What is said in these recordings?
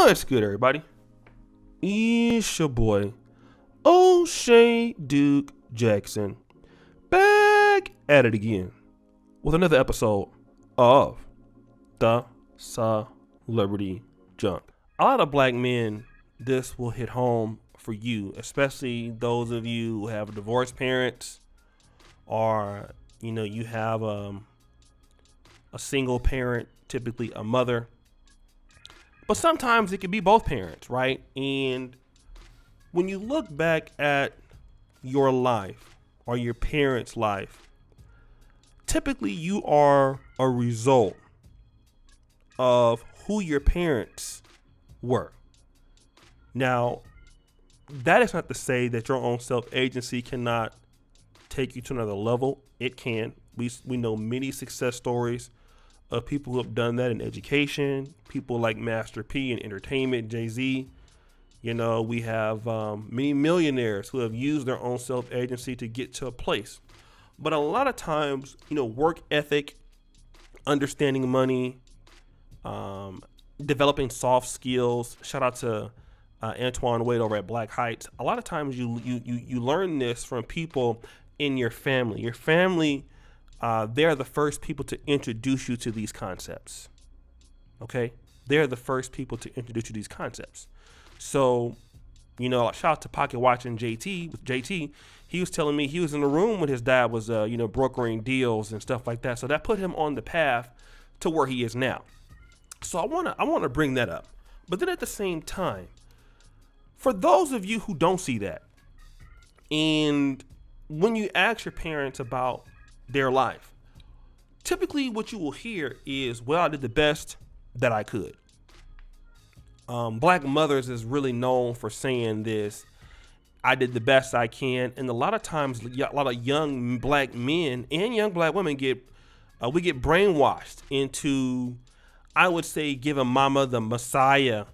What's good, everybody? It's your boy, O'Shea Duke Jackson, back at it again with another episode of the Celebrity Junk. A lot of black men, this will hit home for you, especially those of you who have divorced parents, or you have a single parent, typically a mother. But sometimes it can be both parents, right? And when you look back at your life or your parents' life, typically you are a result of who your parents were. Now, that is not to say that your own self-agency cannot take you to another level. It can. We know many success stories of people who have done that in education, people like Master P in entertainment, Jay-Z. We have many millionaires who have used their own self-agency to get to a place. But a lot of times, work ethic, understanding money, developing soft skills. Shout out to Antoine Wade over at Black Heights. A lot of times you learn this from people in your family. Your family, they're the first people to introduce you to these concepts. Okay? They're the first people to introduce you to these concepts. So, shout out to Pocket Watching JT. With JT, he was telling me he was in the room when his dad was, brokering deals and stuff like that. So that put him on the path to where he is now. So I wanna bring that up. But then at the same time, for those of you who don't see that, and when you ask your parents about their life, typically what you will hear is, well, I did the best that I could. Black mothers is really known for saying this, I did the best I can. And a lot of times, a lot of young black men and young black women get brainwashed into, I would say, giving mama the Messiah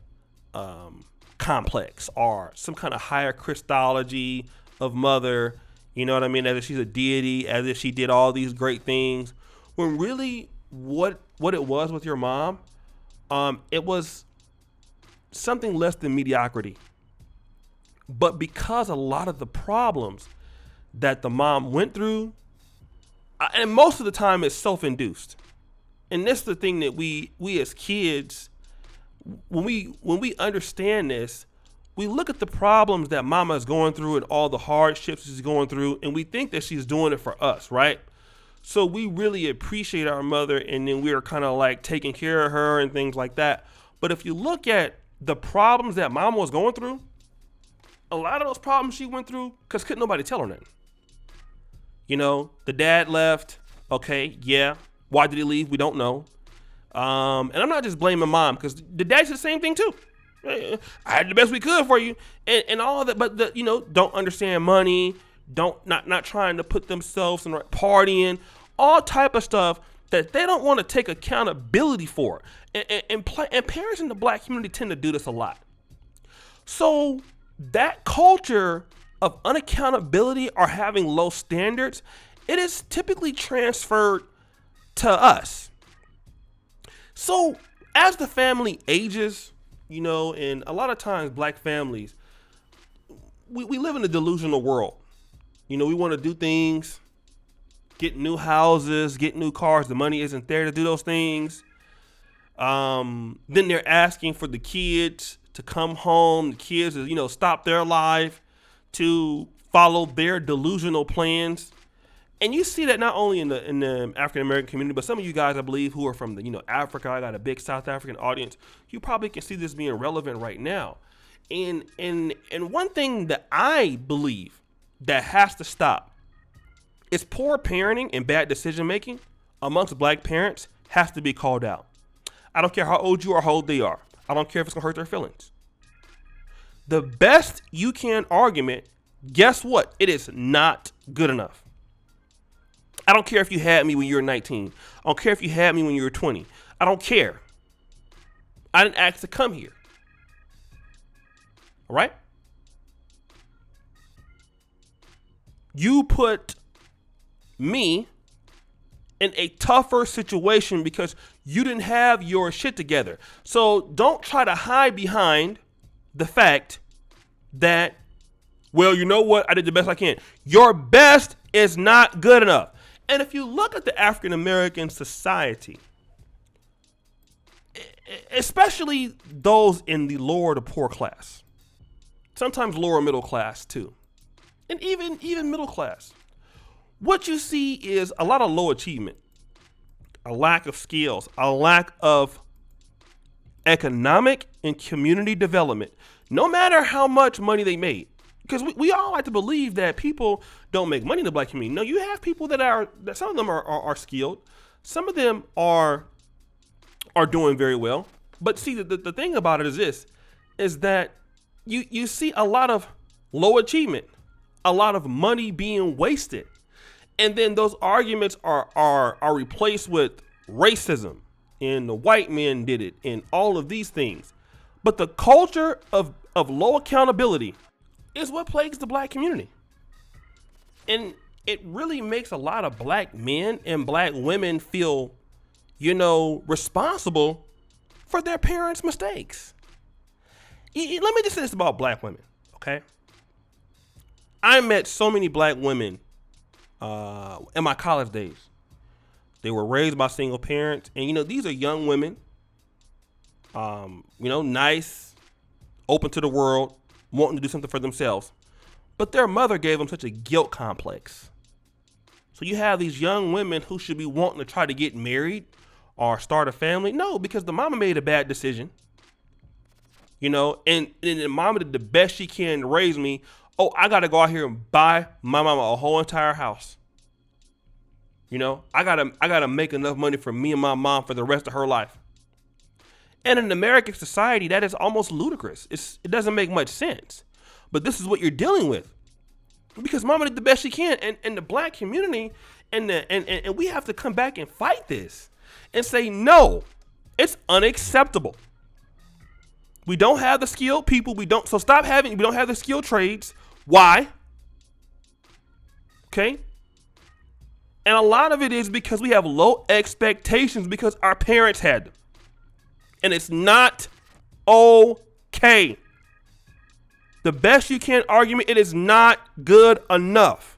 complex, or some kind of higher Christology of mother. You know what I mean? As if she's a deity, as if she did all these great things. When really what it was with your mom, it was something less than mediocrity. But because a lot of the problems that the mom went through, and most of the time it's self-induced. And this is the thing that we as kids, when we understand this, we look at the problems that mama is going through and all the hardships she's going through, and we think that she's doing it for us, right? So we really appreciate our mother, and then we are kind of like taking care of her and things like that. But if you look at the problems that mama was going through, a lot of those problems she went through because couldn't nobody tell her nothing. The dad left. Okay, yeah. Why did he leave? We don't know. And I'm not just blaming mom, because the dad said the same thing too. I had the best we could for you, and all of that, but don't understand money, not trying to put themselves in partying, all type of stuff that they don't want to take accountability for. And parents in the black community tend to do this a lot. So that culture of unaccountability or having low standards, it is typically transferred to us. So as the family ages, and a lot of times black families, we live in a delusional world. We want to do things, get new houses, get new cars. The money isn't there to do those things. Then they're asking for the kids to come home. The kids, stop their life to follow their delusional plans. And you see that not only in the African American community, but some of you guys, I believe, who are from Africa. I got a big South African audience. You probably can see this being relevant right now. And one thing that I believe that has to stop is poor parenting and bad decision making amongst black parents has to be called out. I don't care how old you are, how old they are. I don't care if it's gonna hurt their feelings. The best you can argument, guess what? It is not good enough. I don't care if you had me when you were 19. I don't care if you had me when you were 20. I don't care. I didn't ask to come here. All right? You put me in a tougher situation because you didn't have your shit together. So don't try to hide behind the fact that, well, you know what? I did the best I can. Your best is not good enough. And if you look at the African American society, especially those in the lower to poor class, sometimes lower middle class too, and even middle class, what you see is a lot of low achievement, a lack of skills, a lack of economic and community development, no matter how much money they made. Because we all like to believe that people don't make money in the black community. No, you have people that some of them are skilled. Some of them are doing very well. But see, the thing about it is this, is that you see a lot of low achievement, a lot of money being wasted. And then those arguments are replaced with racism, and the white men did it, and all of these things. But the culture of low accountability is what plagues the black community. And it really makes a lot of black men and black women feel, responsible for their parents' mistakes. Let me just say this about black women, okay? I met so many black women in my college days. They were raised by single parents, and these are young women, nice, open to the world, wanting to do something for themselves, but their mother gave them such a guilt complex. So you have these young women who should be wanting to try to get married or start a family. No, because the mama made a bad decision, and the mama did the best she can to raise me. Oh, I got to go out here and buy my mama a whole entire house. I gotta make enough money for me and my mom for the rest of her life. And in American society, that is almost ludicrous. It doesn't make much sense. But this is what you're dealing with, because mama did the best she can. And the black community and we have to come back and fight this and say, no, it's unacceptable. We don't have the skilled people. We don't have the skilled trades. Why? Okay. And a lot of it is because we have low expectations because our parents had them. And it's not okay. The best you can argument, it is not good enough.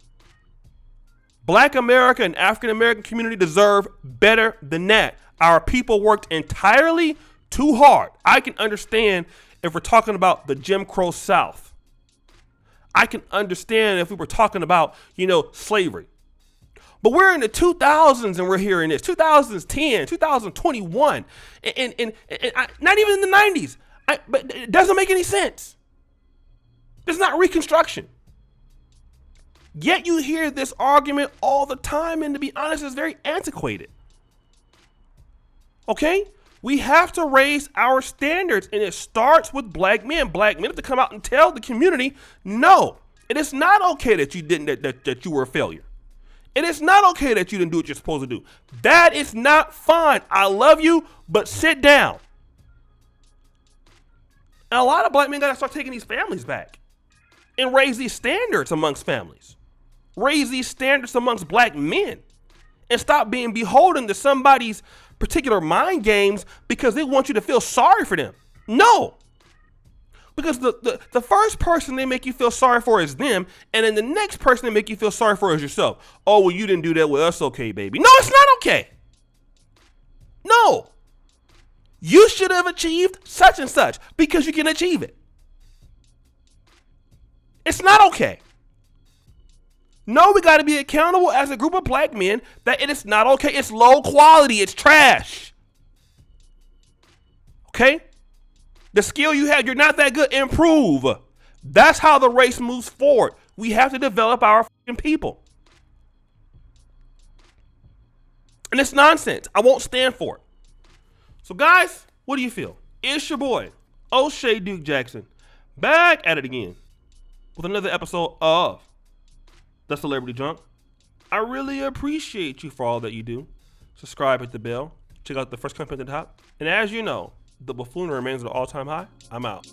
Black America and African American community deserve better than that. Our people worked entirely too hard. I can understand if we're talking about the Jim Crow South. I can understand if we were talking about, slavery. But we're in the 2000s and we're hearing this, 2010, 2021, and not even in the 90s. But it doesn't make any sense. It's not Reconstruction. Yet you hear this argument all the time, and to be honest, it's very antiquated. Okay? We have to raise our standards, and it starts with black men. Black men have to come out and tell the community, no, it is not okay that you didn't, that you were a failure. It is not okay that you didn't do what you're supposed to do. That is not fine. I love you, but sit down. And a lot of black men got to start taking these families back and raise these standards amongst families. Raise these standards amongst black men and stop being beholden to somebody's particular mind games because they want you to feel sorry for them. No. Because the first person they make you feel sorry for is them, and then the next person they make you feel sorry for is yourself. Oh, well, you didn't do that with us, okay, baby. No, it's not okay. No. You should have achieved such and such because you can achieve it. It's not okay. No, we got to be accountable as a group of black men that it is not okay. It's low quality. It's trash. Okay? The skill you have, you're not that good. Improve. That's how the race moves forward. We have to develop our fucking people. And it's nonsense. I won't stand for it. So guys, what do you feel? It's your boy, O'Shea Duke Jackson, back at it again with another episode of The Celebrity Drunk. I really appreciate you for all that you do. Subscribe, hit the bell, check out the first comment at the top. And as you know, the buffoonery remains at an all-time high. I'm out.